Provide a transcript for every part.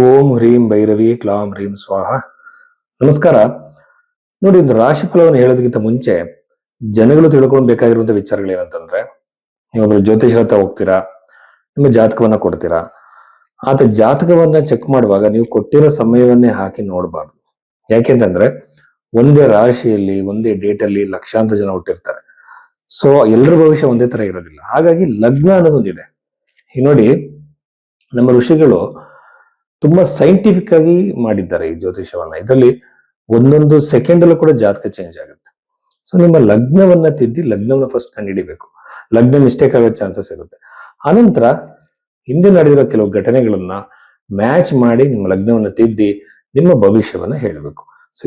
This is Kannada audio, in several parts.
ಓಂ ಹ್ರೀಂ ಭೈರವಿ ಕ್ಲಾಂ ಹ್ರೀಂ ಸ್ವಾಹ. ನಮಸ್ಕಾರ. ನೋಡಿ, ಒಂದು ರಾಶಿ ಫಲವನ್ನು ಹೇಳೋದಕ್ಕಿಂತ ಮುಂಚೆ ಜನಗಳು ತಿಳ್ಕೊಳ್ಬೇಕಾಗಿರುವಂತ ವಿಚಾರಗಳು ಏನಂತಂದ್ರೆ, ನೀವೊಬ್ರು ಜ್ಯೋತಿಷರ ಹತ್ರ ಹೋಗ್ತೀರಾ, ನಿಮ್ಮ ಜಾತಕವನ್ನ ಕೊಡ್ತೀರಾ. ಆತ ಜಾತಕವನ್ನ ಚೆಕ್ ಮಾಡುವಾಗ ನೀವು ಕೊಟ್ಟಿರೋ ಸಮಯವನ್ನೇ ಹಾಕಿ ನೋಡಬಾರ್ದು. ಯಾಕೆಂತಂದ್ರೆ ಒಂದೇ ರಾಶಿಯಲ್ಲಿ ಒಂದೇ ಡೇಟ್ ಅಲ್ಲಿ ಲಕ್ಷಾಂತರ ಜನ ಹುಟ್ಟಿರ್ತಾರೆ. ಸೊ ಎಲ್ಲರ ಭವಿಷ್ಯ ಒಂದೇ ತರ ಇರೋದಿಲ್ಲ. ಹಾಗಾಗಿ ಲಗ್ನ ಅನ್ನೋದೊಂದಿದೆ. ಈಗ ನೋಡಿ, ನಮ್ಮ ಋಷಿಗಳು ತುಂಬಾ ಸೈಂಟಿಫಿಕ್ ಆಗಿ ಮಾಡಿದ್ದಾರೆ ಈ ಜ್ಯೋತಿಷವನ್ನ. ಇದರಲ್ಲಿ ಒಂದೊಂದು ಸೆಕೆಂಡ್ ಅಲ್ಲೂ ಕೂಡ ಜಾತಕ ಚೇಂಜ್ ಆಗುತ್ತೆ. ಸೊ ನಿಮ್ಮ ಲಗ್ನವನ್ನ ತಿದ್ದಿ ಲಗ್ನವನ್ನ ಫಸ್ಟ್ ಕಂಡುಹಿಡಿಬೇಕು. ಲಗ್ನ ಮಿಸ್ಟೇಕ್ ಆಗೋ ಚಾನ್ಸಸ್ ಇರುತ್ತೆ. ಆನಂತರ ಹಿಂದೆ ನಡೆದಿರೋ ಕೆಲವು ಘಟನೆಗಳನ್ನ ಮ್ಯಾಚ್ ಮಾಡಿ ನಿಮ್ಮ ಲಗ್ನವನ್ನ ತಿದ್ದಿ ನಿಮ್ಮ ಭವಿಷ್ಯವನ್ನ ಹೇಳಬೇಕು. ಸೊ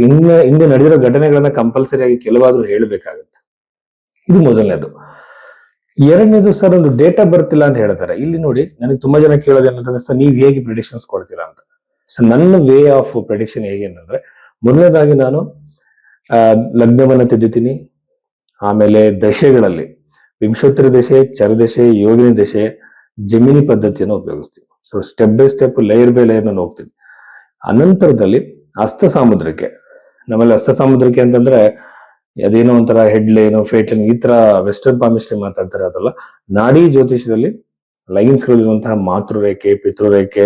ಹಿಂದೆ ನಡೆದಿರೋ ಘಟನೆಗಳನ್ನ ಕಂಪಲ್ಸರಿ ಆಗಿ ಕೆಲವಾದ್ರೂ ಹೇಳಬೇಕಾಗುತ್ತೆ. ಇದು ಮೊದಲನೇದು. ಎರಡನೇದು, ಸರ್ ಒಂದು ಡೇಟ್ ಆಫ್ ಬರ್ತ್ ಇಲ್ಲ ಅಂತ ಹೇಳ್ತಾರೆ. ಇಲ್ಲಿ ನೋಡಿ, ನನಗೆ ತುಂಬಾ ಜನ ಕೇಳೋದು ಏನಂತಂದ್ರೆ, ಸರ್ ನೀವು ಹೇಗೆ ಪ್ರಿಡಿಕ್ಷನ್ಸ್ ಕೊಡ್ತೀರಾ ಅಂತ. ಸೊ ನನ್ನ ವೇ ಆಫ್ ಪ್ರಿಡಿಕ್ಷನ್ ಹೇಗೆ ಅಂತಂದ್ರೆ, ಮೊದಲನೇದಾಗಿ ನಾನು ಲಗ್ನವನ್ನ ತಿದ್ದುತ್ತೀನಿ. ಆಮೇಲೆ ದಶೆಗಳಲ್ಲಿ ವಿಂಶೋತ್ತರ ದಶೆ, ಚರದಶೆ, ಯೋಗಿನಿ ದಶೆ, ಜಮಿನಿ ಪದ್ಧತಿಯನ್ನು ಉಪಯೋಗಿಸ್ತೀನಿ. So step by step, layer by layer ನಾನು ಹೋಗ್ತೀನಿ. ಅನಂತರದಲ್ಲಿ ಹಸ್ತ ಸಾಮುದ್ರಿಕೆ. ನಮ್ಮಲ್ಲಿ ಹಸ್ತ ಸಾಮುದ್ರಿಕೆ ಅಂತಂದ್ರೆ ಅದೇನೋ ಒಂಥರ ಹೆಡ್ ಲೈನ್, ಫೇಟ್ ಲೈನ್, ಈ ತರ ವೆಸ್ಟರ್ನ್ ಪಾಮಿಸ್ಟ್ರಿ ಮಾತಾಡ್ತಾರೆ. ಅದಲ್ಲ, ನಾಡಿ ಜ್ಯೋತಿಷದಲ್ಲಿ ಲೈನ್ಸ್ ಗಳಿರುವಂತಹ ಮಾತೃರೇಖೆ, ಪಿತೃರೇಖೆ,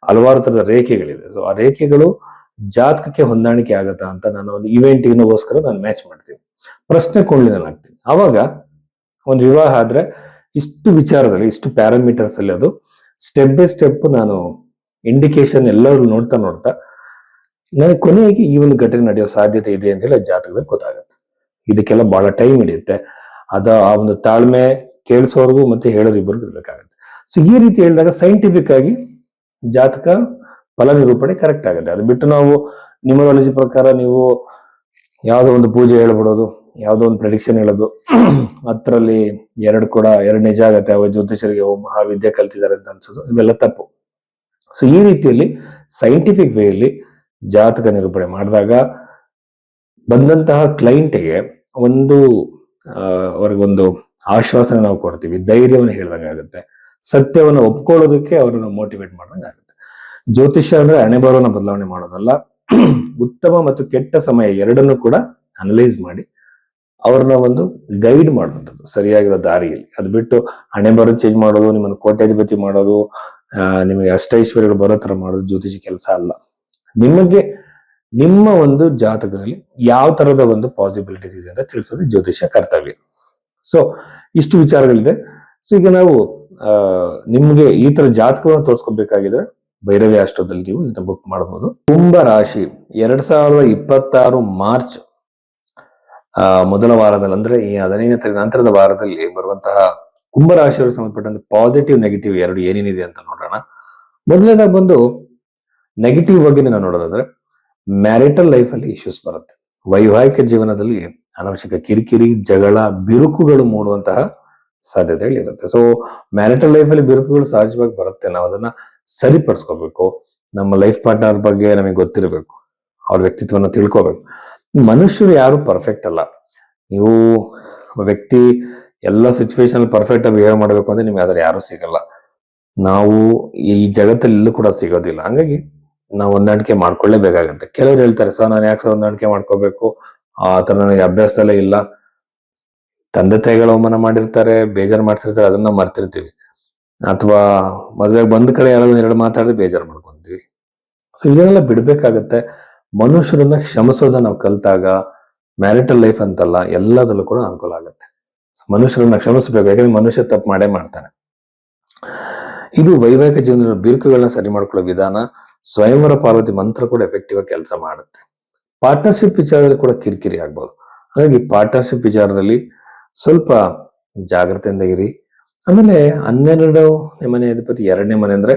ಹಲವಾರು ತರದ ರೇಖೆಗಳಿದೆ. ಸೊ ಆ ರೇಖೆಗಳು ಜಾತಕಕ್ಕೆ ಹೊಂದಾಣಿಕೆ ಆಗತ್ತಾ ಅಂತ ನಾನು ಒಂದು ಇವೆಂಟ್ಗೋಸ್ಕರ ನಾನು ಮ್ಯಾಚ್ ಮಾಡ್ತೀನಿ. ಪ್ರಶ್ನೆ ಕೊಂಡ್ಲಿ ನಾನು ಹಾಕ್ತೀನಿ. ಅವಾಗ ಒಂದು ವಿವಾಹ ಆದ್ರೆ ಇಷ್ಟು ವಿಚಾರದಲ್ಲಿ, ಇಷ್ಟು ಪ್ಯಾರಾಮೀಟರ್ಸ್ ಅಲ್ಲಿ ಅದು ಸ್ಟೆಪ್ ಬೈ ಸ್ಟೆಪ್ ನಾನು ಇಂಡಿಕೇಶನ್ ಎಲ್ಲರೂ ನೋಡ್ತಾ ನನಗೆ ಕೊನೆಯಾಗಿ ಈ ಒಂದು ಘಟನೆ ನಡೆಯೋ ಸಾಧ್ಯತೆ ಇದೆ ಅಂತ ಹೇಳಿ ಜಾತಕದಲ್ಲಿ ಗೊತ್ತಾಗುತ್ತೆ. ಇದಕ್ಕೆಲ್ಲ ಬಹಳ ಟೈಮ್ ಹಿಡಿಯುತ್ತೆ. ಆ ಒಂದು ತಾಳ್ಮೆ ಕೇಳಿಸೋರ್ಗು ಮತ್ತೆ ಹೇಳೋರು ಇಬ್ಬರಿಗೂ ಇರ್ಬೇಕಾಗುತ್ತೆ. ಸೊ ಈ ರೀತಿ ಹೇಳಿದಾಗ ಸೈಂಟಿಫಿಕ್ ಆಗಿ ಜಾತಕ ಫಲ ನಿರೂಪಣೆ ಕರೆಕ್ಟ್ ಆಗುತ್ತೆ. ಅದು ಬಿಟ್ಟು ನಾವು ನ್ಯೂಮರಾಲಜಿ ಪ್ರಕಾರ ನೀವು ಯಾವುದೋ ಒಂದು ಪೂಜೆ ಹೇಳ್ಬಿಡೋದು, ಯಾವುದೋ ಒಂದು ಪ್ರೆಡಿಕ್ಷನ್ ಹೇಳೋದು, ಅದರಲ್ಲಿ ಎರಡು ನಿಜ ಆಗತ್ತೆ, ಅವ ಜ್ಯೋತಿಷರಿಗೆ ಮಹಾವಿದ್ಯೆ ಕಲ್ತಿದ್ದಾರೆ ಅಂತ ಅನ್ಸೋದು, ಇವೆಲ್ಲ ತಪ್ಪು. ಸೊ ಈ ರೀತಿಯಲ್ಲಿ ಸೈಂಟಿಫಿಕ್ ವೇಯಲ್ಲಿ ಜಾತಕ ನಿರೂಪಣೆ ಮಾಡಿದಾಗ ಬಂದಂತಹ ಕ್ಲೈಂಟ್ಗೆ ಅವ್ರಿಗೊಂದು ಆಶ್ವಾಸನೆ ನಾವು ಕೊಡ್ತೀವಿ, ಧೈರ್ಯವನ್ನು ಹೇಳ್ದಂಗಾಗುತ್ತೆ, ಸತ್ಯವನ್ನು ಒಪ್ಕೊಳ್ಳೋದಕ್ಕೆ ಅವ್ರನ್ನ ಮೋಟಿವೇಟ್ ಮಾಡ್ದಂಗಾಗುತ್ತೆ. ಜ್ಯೋತಿಷ್ಯ ಅಂದ್ರೆ ಹಣೆ ಬರೋನ ಬದಲಾವಣೆ ಮಾಡೋದಲ್ಲ, ಉತ್ತಮ ಮತ್ತು ಕೆಟ್ಟ ಸಮಯ ಎರಡನ್ನೂ ಕೂಡ ಅನಲೈಸ್ ಮಾಡಿ ಅವ್ರನ್ನ ಒಂದು ಗೈಡ್ ಮಾಡುವಂಥದ್ದು ಸರಿಯಾಗಿರೋ ದಾರಿಯಲ್ಲಿ. ಅದು ಬಿಟ್ಟು ಹಣೆ ಬರೋ ಚೇಂಜ್ ಮಾಡೋದು, ನಿಮ್ಮನ್ನು ಕೋಟ್ಯಾಧಿಪತಿ ಮಾಡೋದು, ನಿಮಗೆ ಅಷ್ಟೈಶ್ವರ್ಯಗಳು ಬರೋ ತರ ಮಾಡೋದು ಜ್ಯೋತಿಷಿ ಕೆಲಸ ಅಲ್ಲ. ನಿಮಗೆ ನಿಮ್ಮ ಒಂದು ಜಾತಕದಲ್ಲಿ ಯಾವ ತರದ ಒಂದು ಪಾಸಿಬಿಲಿಟೀಸ್ ಇದೆ ಅಂತ ತಿಳಿಸೋದು ಜ್ಯೋತಿಷ ಕರ್ತವ್ಯ. ಸೊ ಇಷ್ಟು ವಿಚಾರಗಳಿದೆ. ಸೊ ಈಗ ನಾವು ನಿಮ್ಗೆ ಈ ತರ ಜಾತಕವನ್ನು ತೋರಿಸ್ಕೊಬೇಕಾಗಿದ್ರೆ ಭೈರವಿ ಅಷ್ಟೋದಲ್ಲಿ ನೀವು ಇದನ್ನ ಬುಕ್ ಮಾಡಬಹುದು. ಕುಂಭ ರಾಶಿ 2026 ಮಾರ್ಚ್ ಮೊದಲ ವಾರದಲ್ಲಿ, ಅಂದ್ರೆ ಈ 15ನೇ ನಂತರದ ವಾರದಲ್ಲಿ ಬರುವಂತಹ ಕುಂಭ ರಾಶಿಯವರಿಗೆ ಸಂಬಂಧಪಟ್ಟಂತೆ ಪಾಸಿಟಿವ್ ನೆಗೆಟಿವ್ ಎರಡು ಏನೇನಿದೆ ಅಂತ ನೋಡೋಣ. ಮೊದಲನೇದಾಗಿ ಬಂದು ನೆಗೆಟಿವ್ ಬಗ್ಗೆ ನಾವು ನೋಡೋದಾದ್ರೆ, ಮ್ಯಾರಿಟಲ್ ಲೈಫ್ ಅಲ್ಲಿ ಇಶ್ಯೂಸ್ ಬರುತ್ತೆ. ವೈವಾಹಿಕ ಜೀವನದಲ್ಲಿ ಅನಾವಶ್ಯಕ ಕಿರಿಕಿರಿ, ಜಗಳ, ಬಿರುಕುಗಳು ಮೂಡುವಂತಹ ಸಾಧ್ಯತೆಗಳಿರುತ್ತೆ. ಸೊ ಮ್ಯಾರಿಟಲ್ ಲೈಫ್ ಅಲ್ಲಿ ಬಿರುಕುಗಳು ಸಹಜವಾಗಿ ಬರುತ್ತೆ. ನಾವು ಅದನ್ನ ಸರಿಪಡಿಸ್ಕೋಬೇಕು. ನಮ್ಮ ಲೈಫ್ ಪಾರ್ಟ್ನರ್ ಬಗ್ಗೆ ನಮಗೆ ಗೊತ್ತಿರಬೇಕು, ಅವ್ರ ವ್ಯಕ್ತಿತ್ವನ ತಿಳ್ಕೋಬೇಕು. ಮನುಷ್ಯರು ಯಾರು ಪರ್ಫೆಕ್ಟ್ ಅಲ್ಲ. ನೀವು ವ್ಯಕ್ತಿ ಎಲ್ಲ ಸಿಚುವೇಶನ್ ಪರ್ಫೆಕ್ಟ್ ಆಗಿ ಬಿಹೇವ್ ಮಾಡಬೇಕು ಅಂದ್ರೆ ನಿಮ್ಗೆ ಅದ್ರ ಯಾರು ಸಿಗಲ್ಲ. ನಾವು ಈ ಜಗತ್ತಲ್ಲಿ ಎಲ್ಲೂ ಕೂಡ ಸಿಗೋದಿಲ್ಲ. ಹಂಗಾಗಿ ನಾವು ಹೊಂದಾಣಿಕೆ ಮಾಡ್ಕೊಳ್ಳೇಬೇಕಾಗತ್ತೆ. ಕೆಲವರು ಹೇಳ್ತಾರೆ, ಸರ್ ನಾನು ಯಾಕೆ ಹೊಂದಾಣಿಕೆ ಮಾಡ್ಕೋಬೇಕು, ಆ ತರ ನನಗೆ ಅಭ್ಯಾಸದಲ್ಲೇ ಇಲ್ಲ. ತಂದೆ ತಾಯಿಗಳು ಅವಮಾನ ಮಾಡಿರ್ತಾರೆ, ಬೇಜಾರು ಮಾಡ್ಸಿರ್ತಾರೆ, ಅದನ್ನ ಮರ್ತಿರ್ತೀವಿ. ಅಥವಾ ಮದ್ವೆಗೆ ಬಂದ ಕಡೆ ಯಾರಾದ್ರೂ ಎರಡು ಮಾತಾಡಿದ್ರೆ ಬೇಜಾರು ಮಾಡ್ಕೊಂತೀವಿ. ಸೊ ಇದನ್ನೆಲ್ಲ ಬಿಡ್ಬೇಕಾಗತ್ತೆ. ಮನುಷ್ಯರನ್ನ ಕ್ಷಮಿಸೋದನ್ನ ನಾವು ಕಲ್ತಾಗ ಮ್ಯಾರಿಟಲ್ ಲೈಫ್ ಅಂತಲ್ಲ, ಎಲ್ಲದಲ್ಲೂ ಕೂಡ ಅನುಕೂಲ ಆಗುತ್ತೆ. ಮನುಷ್ಯರನ್ನ ಕ್ಷಮಿಸಬೇಕು, ಯಾಕಂದ್ರೆ ಮನುಷ್ಯ ತಪ್ಪು ಮಾಡೇ ಮಾಡ್ತಾನೆ. ಇದು ವೈವಾಹಿಕ ಜೀವನದ ಬಿರುಕುಗಳನ್ನ ಸರಿ ಮಾಡ್ಕೊಳ್ಳೋ ವಿಧಾನ. ಸ್ವಯಂವರ ಪಾರ್ವತಿ ಮಂತ್ರ ಕೂಡ ಎಫೆಕ್ಟಿವ್ ಆಗಿ ಕೆಲಸ ಮಾಡುತ್ತೆ. ಪಾರ್ಟ್ನರ್ಶಿಪ್ ವಿಚಾರದಲ್ಲಿ ಕೂಡ ಕಿರಿಕಿರಿ ಆಗ್ಬೋದು. ಹಾಗಾಗಿ ಪಾರ್ಟ್ನರ್ಶಿಪ್ ವಿಚಾರದಲ್ಲಿ ಸ್ವಲ್ಪ ಜಾಗ್ರತೆಯಿಂದ ಇರಿ. ಆಮೇಲೆ 12ನೇ ಮನೆ ಅಧಿಪತಿ 2ನೇ ಮನೆ ಅಂದ್ರೆ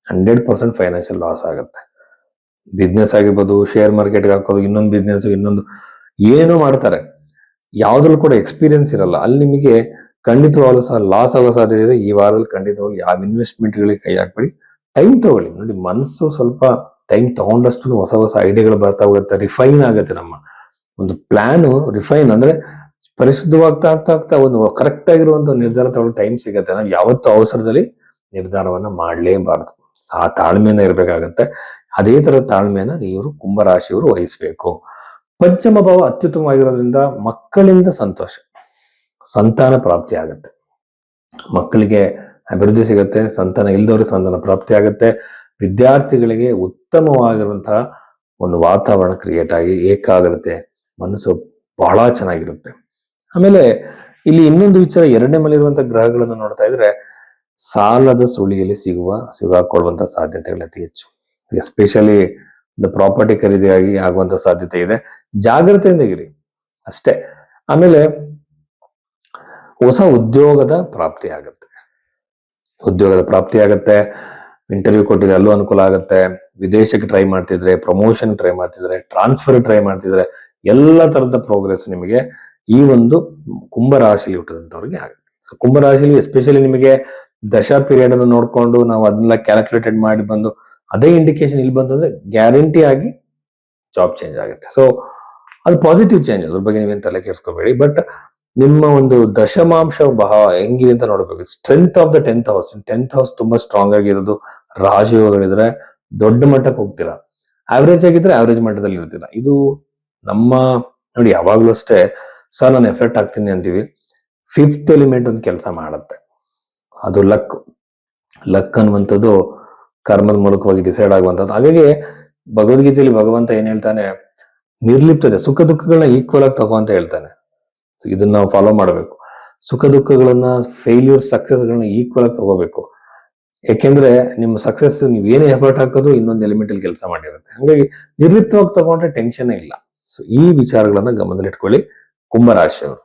100% ಫೈನಾನ್ಷಿಯಲ್ ಲಾಸ್ ಆಗುತ್ತೆ. ಬಿಸ್ನೆಸ್ ಆಗಿರ್ಬೋದು, ಶೇರ್ ಮಾರ್ಕೆಟ್ಗೆ ಹಾಕೋದು, ಇನ್ನೊಂದು ಬಿಸ್ನೆಸ್, ಇನ್ನೊಂದು ಏನೋ ಮಾಡ್ತಾರೆ, ಯಾವ್ದ್ರಲ್ಲೂ ಕೂಡ ಎಕ್ಸ್ಪೀರಿಯನ್ಸ್ ಇರಲ್ಲ. ಅಲ್ಲಿ ನಿಮಗೆ ಖಂಡಿತವಾಗ್ಲೂ ಸಹ ಲಾಸ್ ಆಗೋ ಸಾಧ್ಯತೆ ಇದೆ. ಈ ವಾರದಲ್ಲಿ ಖಂಡಿತವಾಗ್ಲೂ ಯಾವ ಇನ್ವೆಸ್ಟ್ಮೆಂಟ್ ಗಳಿಗೆ ಕೈ ಹಾಕ್ಬೇಡಿ. ಟೈಮ್ ತಗೊಳ್ಳಿ. ನೋಡಿ, ಮನಸ್ಸು ಸ್ವಲ್ಪ ಟೈಮ್ ತಗೊಂಡಷ್ಟು ಹೊಸ ಹೊಸ ಐಡಿಯಾಗಳು ಬರ್ತಾ ಹೋಗುತ್ತೆ, ರಿಫೈನ್ ಆಗುತ್ತೆ. ನಮ್ಮ ಒಂದು ಪ್ಲಾನ್ ರಿಫೈನ್ ಅಂದ್ರೆ ಪರಿಶುದ್ಧವಾಗ್ತಾ ಆಗ್ತಾ ಒಂದು ಕರೆಕ್ಟ್ ಆಗಿರುವಂತ ನಿರ್ಧಾರ ತಗೊಳ್ಳೋ ಟೈಮ್ ಸಿಗತ್ತೆ. ನಾವು ಯಾವತ್ತೂ ಅವಸರದಲ್ಲಿ ನಿರ್ಧಾರವನ್ನ ಮಾಡಲೇಬಾರದು. ಆ ತಾಳ್ಮೆನ ಇರ್ಬೇಕಾಗತ್ತೆ. ಅದೇ ತರ ತಾಳ್ಮೆನ ಇವರು ಕುಂಭರಾಶಿಯವರು ವಹಿಸ್ಬೇಕು. ಪಂಚಮ ಭಾವ ಅತ್ಯುತ್ತಮವಾಗಿರೋದ್ರಿಂದ ಮಕ್ಕಳಿಂದ ಸಂತೋಷ, ಸಂತಾನ ಪ್ರಾಪ್ತಿ ಆಗುತ್ತೆ, ಮಕ್ಕಳಿಗೆ ಅಭಿವೃದ್ಧಿ ಸಿಗುತ್ತೆ, ಸಂತಾನ ಇಲ್ದವ್ರಿಗೆ ಸಂತಾನ ಪ್ರಾಪ್ತಿ ಆಗುತ್ತೆ, ವಿದ್ಯಾರ್ಥಿಗಳಿಗೆ ಉತ್ತಮವಾಗಿರುವಂತಹ ಒಂದು ವಾತಾವರಣ ಕ್ರಿಯೇಟ್ ಆಗಿ ಏಕಾಗ್ರತೆ, ಮನಸ್ಸು ಬಹಳ ಚೆನ್ನಾಗಿರುತ್ತೆ. ಆಮೇಲೆ ಇಲ್ಲಿ ಇನ್ನೊಂದು ವಿಚಾರ, ಎರಡನೇ ಮನೆ ಇರುವಂತಹ ಗ್ರಹಗಳನ್ನು ನೋಡ್ತಾ ಇದ್ರೆ ಸಾಲದ ಸುಳಿಯಲ್ಲಿ ಸಿಗಾಕೊಳ್ಳುವಂತ ಸಾಧ್ಯತೆಗಳು ಅತಿ ಹೆಚ್ಚು. ಎಸ್ಪೆಷಲಿ ಪ್ರಾಪರ್ಟಿ ಖರೀದಿಯಾಗಿ ಆಗುವಂತ ಸಾಧ್ಯತೆ ಇದೆ. ಜಾಗ್ರತೆಯಿಂದಾಗಿರಿ ಅಷ್ಟೇ. ಆಮೇಲೆ ಹೊಸ ಉದ್ಯೋಗದ ಪ್ರಾಪ್ತಿ ಆಗುತ್ತೆ, ಇಂಟರ್ವ್ಯೂ ಕೊಟ್ಟಿದ್ರೆ ಅಲ್ಲೂ ಅನುಕೂಲ ಆಗುತ್ತೆ, ವಿದೇಶಕ್ಕೆ ಟ್ರೈ ಮಾಡ್ತಿದ್ರೆ, ಪ್ರಮೋಷನ್ ಟ್ರೈ ಮಾಡ್ತಿದ್ರೆ, ಟ್ರಾನ್ಸ್ಫರ್ ಟ್ರೈ ಮಾಡ್ತಿದ್ರೆ, ಎಲ್ಲ ತರದ ಪ್ರೋಗ್ರೆಸ್ ನಿಮಗೆ ಈ ಒಂದು ಕುಂಭರಾಶಿಲಿ ಹುಟ್ಟಿದಂಥವ್ರಿಗೆ ಆಗುತ್ತೆ. ಸೊ ಕುಂಭರಾಶಿಲಿ ಎಸ್ಪೆಷಲಿ ನಿಮಗೆ ದಶಾ ಪೀರಿಯಡ್ ಅನ್ನು ನೋಡ್ಕೊಂಡು ನಾವು ಅದನ್ನೆಲ್ಲ ಕ್ಯಾಲ್ಕುಲೇಟೆಡ್ ಮಾಡಿ ಬಂದು ಅದೇ ಇಂಡಿಕೇಶನ್ ಇಲ್ಲಿ ಬಂದ್ರೆ ಗ್ಯಾರಂಟಿ ಆಗಿ ಜಾಬ್ ಚೇಂಜ್ ಆಗುತ್ತೆ. ಸೊ ಅದು ಪಾಸಿಟಿವ್ ಚೇಂಜ್, ಅದ್ರ ಬಗ್ಗೆ ನೀವೇನು ತಲೆ ಕೆಡಿಸ್ಕೋಬೇಡಿ. ಬಟ್ ನಿಮ್ಮ ಒಂದು ದಶಮಾಂಶ ಬಹಳ ಹೆಂಗಿದೆ ಅಂತ ನೋಡ್ಬೇಕು. Strength of the 10th house, 10th house ತುಂಬಾ ಸ್ಟ್ರಾಂಗ್ ಆಗಿರೋದು, ರಾಜಯೋಗಗಳಿದ್ರೆ ದೊಡ್ಡ ಮಟ್ಟಕ್ಕೆ ಹೋಗ್ತೀರಾ, ಆವರೇಜ್ ಆಗಿದ್ರೆ ಆವರೇಜ್ ಮಟ್ಟದಲ್ಲಿ ಇರ್ತೀರಾ. ಇದು ನಮ್ಮ ನೋಡಿ ಯಾವಾಗ್ಲೂ ಅಷ್ಟೇ ಸರ್ ನಾನು ಎಫೆಕ್ಟ್ ಆಗ್ತೀನಿ ಅಂತೀವಿ, 5th ಎಲಿಮೆಂಟ್ ಒಂದು ಕೆಲಸ ಮಾಡುತ್ತೆ, ಅದು ಲಕ್ ಅನ್ನುವಂಥದ್ದು ಕರ್ಮದ ಮೂಲಕವಾಗಿ ಡಿಸೈಡ್ ಆಗುವಂಥದ್ದು. ಹಾಗಾಗಿ ಭಗವದ್ಗೀತೆಯಲ್ಲಿ ಭಗವಂತ ಏನ್ ಹೇಳ್ತಾನೆ, ನಿರ್ಲಿಪ್ತತೆ, ಸುಖ ದುಃಖಗಳನ್ನ ಈಕ್ವಲ್ ಆಗಿ ತಗೋ ಅಂತ ಹೇಳ್ತಾನೆ. ಸೊ ಇದನ್ನ ನಾವು ಫಾಲೋ ಮಾಡಬೇಕು. ಸುಖ ದುಃಖಗಳನ್ನ, ಫೇಲ್ಯೂರ್ ಸಕ್ಸಸ್ಗಳನ್ನ ಈಕ್ವಲ್ ಆಗಿ ತಗೋಬೇಕು. ಯಾಕೆಂದ್ರೆ ನಿಮ್ಮ ಸಕ್ಸಸ್ ನೀವು ಏನೇ ಎಫರ್ಟ್ ಹಾಕೋದು ಇನ್ನೊಂದು ಎಲಿಮೆಂಟ್ ಅಲ್ಲಿ ಕೆಲಸ ಮಾಡಿರುತ್ತೆ. ಹಾಗಾಗಿ ನಿರ್ಲಿಪ್ತವಾಗಿ ತಗೊಂಡ್ರೆ ಟೆನ್ಷನ್ ಇಲ್ಲ. ಸೊ ಈ ವಿಚಾರಗಳನ್ನ ಗಮನದಲ್ಲಿಟ್ಕೊಳ್ಳಿ ಕುಂಭರಾಶಿಯವರು.